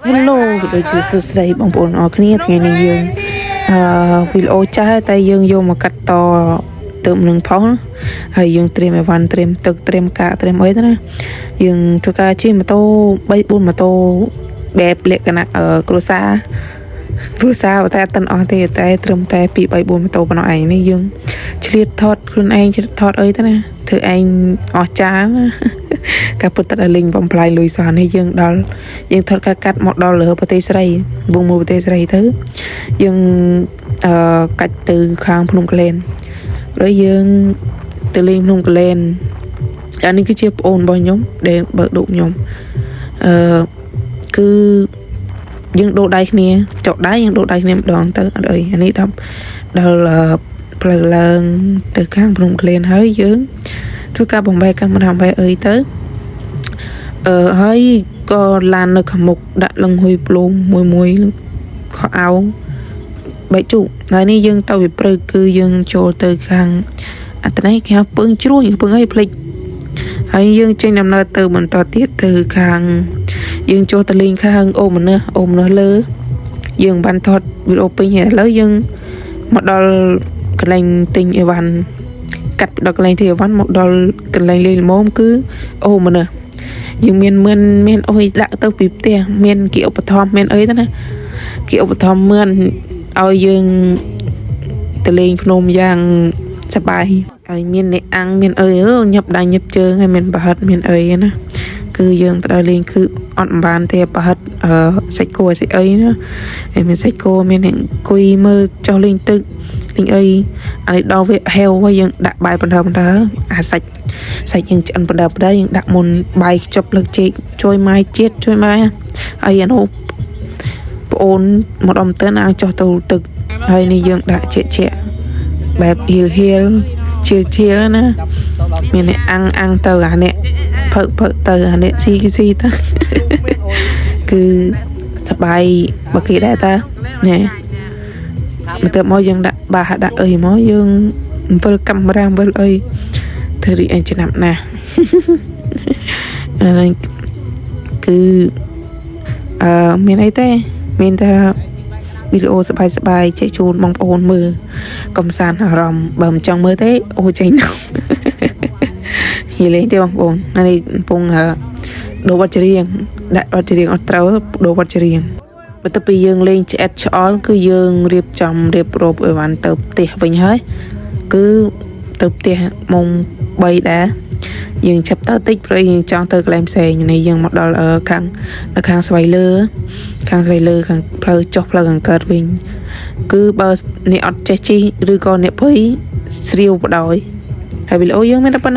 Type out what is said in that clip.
Hello ដូចជាសួស្តីបងប្អូនអរគ្នាថ្ងៃនេះយើងវីដេអូចាស់តែយើងយកមកកាត់តទៅនឹងផងហើយយើងត្រៀមអីវ៉ាន់ត្រៀមទឹកត្រៀមកាកត្រៀមអីទៅណាយើងធ្វើការជិះម៉ូតូ3 4ម៉ូតូបែបលក្ខណៈគ្រួសារតែអត់ទាំងអស់ទេតែត្រឹមតែ2 3 4ម៉ូតូប៉ុណ្ណោះឯងនេះយើងឆ្លៀតថតខ្លួនឯងឆ្លៀតថតអីទៅណាធ្វើឯងអស់ចានការពុតតែលេងបំផ្លាញលុយសោះនេះយើងដល់យើងថតការកាត់មកដល់លើប្រទេសស្រីវងមួយប្រទេសស្រីទៅយើងកាច់ទៅខាងភ្នំក្លែនrồi យើងទៅលេងភ្នំក្លែនអានេះគឺជាប្អូនរបស់ខ្ញុំដែលបើកឌុកខ្ញុំគឺយើងដូរដៃគ្នាចុកដៃយើងដូរដៃគ្នាម្ដងទៅអត់អីអានេះដល់ផ្លូវឡើងទៅខាងភ្នំក្លែនហើយយើងធ្វើការបំបែកកាមេរ៉ាបែកអីទៅហើយក៏ឡាននៅខាងមុខដាក់លឹងហ៊ុយប្លូមមួយខោអោបែកជូហើយនេះយើងទៅពីព្រឹកគឺយើងចូលទៅខាងអត្តន័យគេហៅពឹងជ្រួយពឹងអីភ្លេចហើយយើងចេញដំណើរទៅបន្តទៀតទៅខាងយើងចូលទៅលេងខាងអូមនើលើយើងបានថតវីដេអូពេញហើយឥឡូវយើងមកដល់កន្លែងទិញអីវ៉ាន់កាត់ដល់កន្លែងទិញអីវ៉ាន់មកដល់កន្លែងលេងល្មមគឺអូមនើយើងមានអុយដាក់ទៅពីផ្ទះមានគេឧបត្ថម្ភមានអីទៅណាគេឧបត្ថម្ភមឿនឲ្យយើងទៅលេងភ្នំយ៉ាងសប្បាយហើយមានអ្នកអាំងមានអីញឹបដៃញឹបជើងហើយមានប្រហិតមានអីណាគឺយើងទៅលេងគឺអត់បានទេប្រហិតសាច់គោសាច់អីណាហើយមានសាច់គោមានអ្នកអង្គុយមើលចុះលេងទឹកលេងអីអានេះដល់វាហេវហើយយើងដាក់បាយបណ្ដើអាសាច់យើងឆ្អិនបណ្ដើយើងដាក់មុនបាយខ្ចប់លើកចេកជួយម៉ាយជាតិជួយម៉ាយហើយអានោះប្អូនមកដំទៅអាចុះទៅទឹកហើយនេះយើងដាក់ជាបែបហៀលឈៀលណាមានអ្នកអាំងទៅអាអ្នកភើទៅអាអ្នកស៊ីទៅគឺសបាយបើគេដែរតាណែមកទៅមកយើងដាក់បាសដាក់អីមកយើងអំពិលកាមេរ៉ាអំពិលអីធ្វើរីអេចំណាប់ណាស់ហើយគឺមានអីទេមានតែវីដេអូសបាយចែកជូនបងប្អូនមើលកំសាន្តអារម្មណ៍បើមិនចង់មើលទេអូចេញទៅហីលេងទេបងប្អូននេះកំពុងដូរវត្តច្រៀងដាក់វត្តច្រៀងអត់ត្រូវដូរវត្តច្រៀងបន្ទាប់ពីយើងលេងឆ្អិតឆ្អល់គឺយើងរៀបរបអីវ៉ាន់ទៅផ្ទះវិញហើយគឺទៅផ្ទះម៉ោង3ដែរយើងចាប់ទៅតិចព្រោះយើងចង់ទៅកន្លែងផ្សេងនេះយើងមកដល់ខាងស្វ័យលើខាងផ្លូវចុះផ្លូវខាងកើតវិញគឺបើអ្នកអត់ចេះជិះឬក៏អ្នកភ័យស្រាវបដោយហើយវីដេអូយើងមានតែប៉ុណ្ណឹង